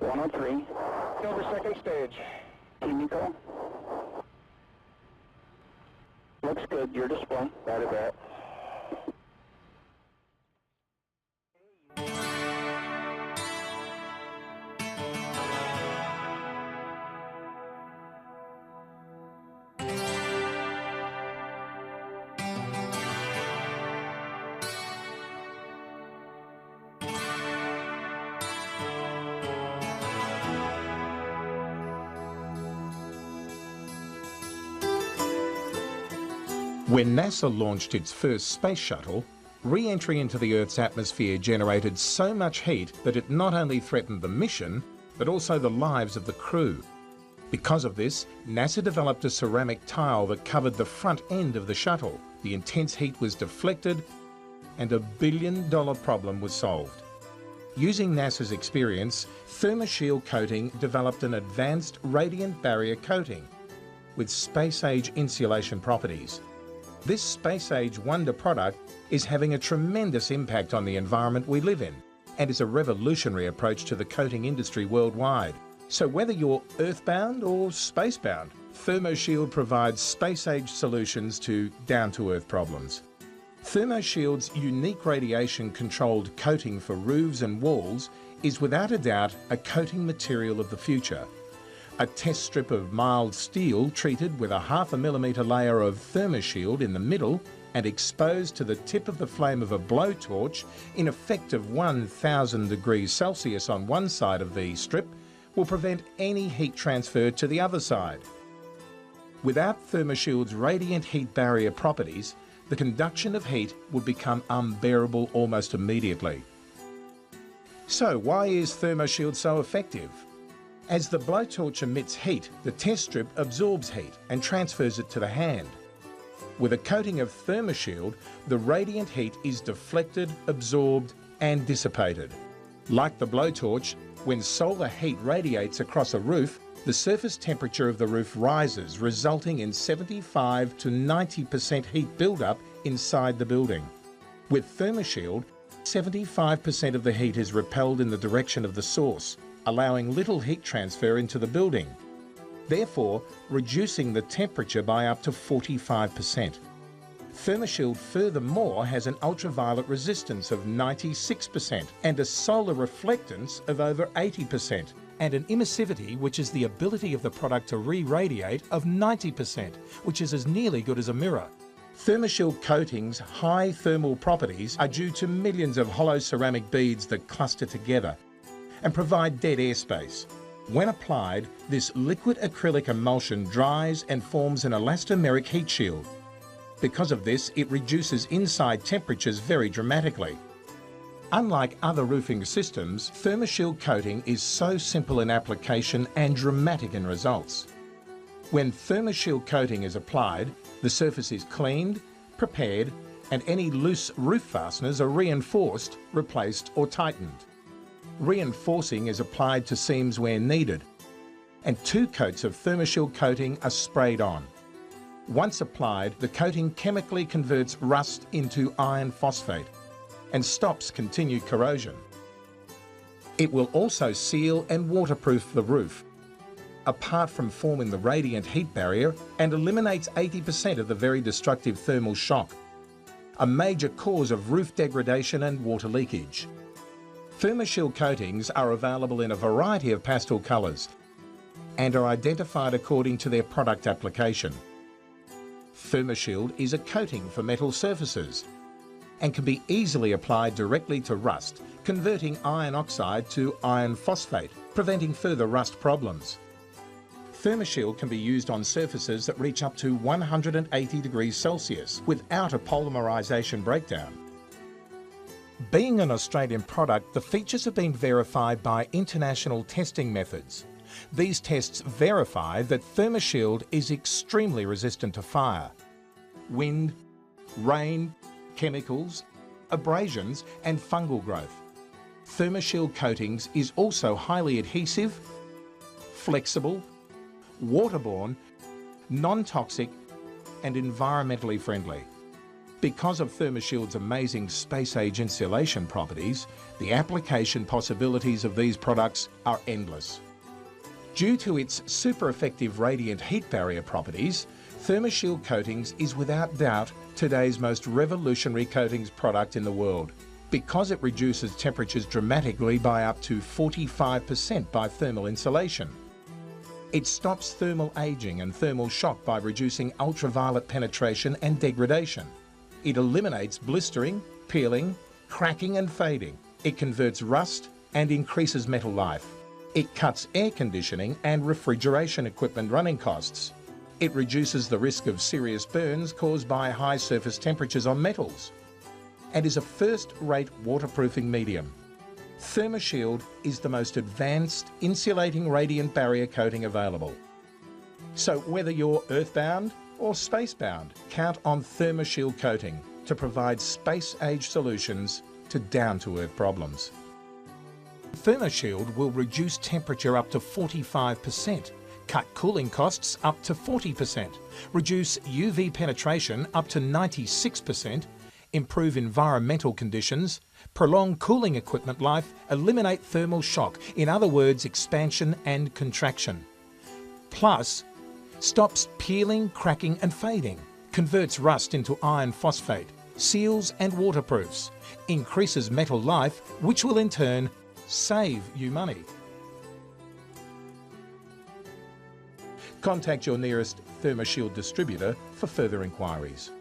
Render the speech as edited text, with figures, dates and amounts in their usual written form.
103. Over second stage. Nico. Looks good, your display. Right about. When NASA launched its first space shuttle, re-entry into the Earth's atmosphere generated so much heat that it not only threatened the mission, but also the lives of the crew. Because of this, NASA developed a ceramic tile that covered the front end of the shuttle. The intense heat was deflected, and a billion-dollar problem was solved. Using NASA's experience, Thermoshield Coating developed an advanced radiant barrier coating with space-age insulation properties. This space-age wonder product is having a tremendous impact on the environment we live in and is a revolutionary approach to the coating industry worldwide. So whether you're earthbound or spacebound, Thermoshield provides space-age solutions to down-to-earth problems. Thermoshield's unique radiation-controlled coating for roofs and walls is without a doubt a coating material of the future. A test strip of mild steel treated with a 0.5 millimetre layer of Thermoshield in the middle and exposed to the tip of the flame of a blowtorch in effect of 1000 degrees Celsius on one side of the strip will prevent any heat transfer to the other side. Without Thermoshield's radiant heat barrier properties, the conduction of heat would become unbearable almost immediately. So why is Thermoshield so effective? As the blowtorch emits heat, the test strip absorbs heat and transfers it to the hand. With a coating of Thermoshield, the radiant heat is deflected, absorbed and dissipated. Like the blowtorch, when solar heat radiates across a roof, the surface temperature of the roof rises, resulting in 75 to 90% heat buildup inside the building. With Thermoshield, 75% of the heat is repelled in the direction of the source, allowing little heat transfer into the building, therefore reducing the temperature by up to 45%. Thermoshield furthermore has an ultraviolet resistance of 96% and a solar reflectance of over 80%, and an emissivity, which is the ability of the product to re-radiate, of 90%, which is as nearly good as a mirror. Thermoshield coating's high thermal properties are due to millions of hollow ceramic beads that cluster together and provide dead airspace. When applied, this liquid acrylic emulsion dries and forms an elastomeric heat shield. Because of this, it reduces inside temperatures very dramatically. Unlike other roofing systems, Thermoshield coating is so simple in application and dramatic in results. When Thermoshield coating is applied, the surface is cleaned, prepared, and any loose roof fasteners are reinforced, replaced or tightened. Reinforcing is applied to seams where needed, and 2 coats of Thermoshield coating are sprayed on. Once applied, the coating chemically converts rust into iron phosphate and stops continued corrosion. It will also seal and waterproof the roof, apart from forming the radiant heat barrier, and eliminates 80% of the very destructive thermal shock, a major cause of roof degradation and water leakage. Thermoshield coatings are available in a variety of pastel colours and are identified according to their product application. Thermoshield is a coating for metal surfaces and can be easily applied directly to rust, converting iron oxide to iron phosphate, preventing further rust problems. Thermoshield can be used on surfaces that reach up to 180 degrees Celsius without a polymerisation breakdown. Being an Australian product, the features have been verified by international testing methods. These tests verify that Thermoshield is extremely resistant to fire, wind, rain, chemicals, abrasions and fungal growth. Thermoshield coatings is also highly adhesive, flexible, waterborne, non-toxic and environmentally friendly. Because of Thermoshield's amazing space-age insulation properties, the application possibilities of these products are endless. Due to its super-effective radiant heat barrier properties, Thermoshield Coatings is without doubt today's most revolutionary coatings product in the world, because it reduces temperatures dramatically by up to 45% by thermal insulation. It stops thermal aging and thermal shock by reducing ultraviolet penetration and degradation. It eliminates blistering, peeling, cracking and fading. It converts rust and increases metal life. It cuts air conditioning and refrigeration equipment running costs. It reduces the risk of serious burns caused by high surface temperatures on metals, and is a first-rate waterproofing medium. Thermoshield is the most advanced insulating radiant barrier coating available. So whether you're earthbound or spacebound, count on Thermoshield Coating to provide space-age solutions to down-to-earth problems. Thermoshield will reduce temperature up to 45%, cut cooling costs up to 40%, reduce UV penetration up to 96%, improve environmental conditions, prolong cooling equipment life, eliminate thermal shock, in other words, expansion and contraction. Plus, stops peeling, cracking and fading, converts rust into iron phosphate, seals and waterproofs, increases metal life, which will in turn save you money. Contact your nearest Thermoshield distributor for further inquiries.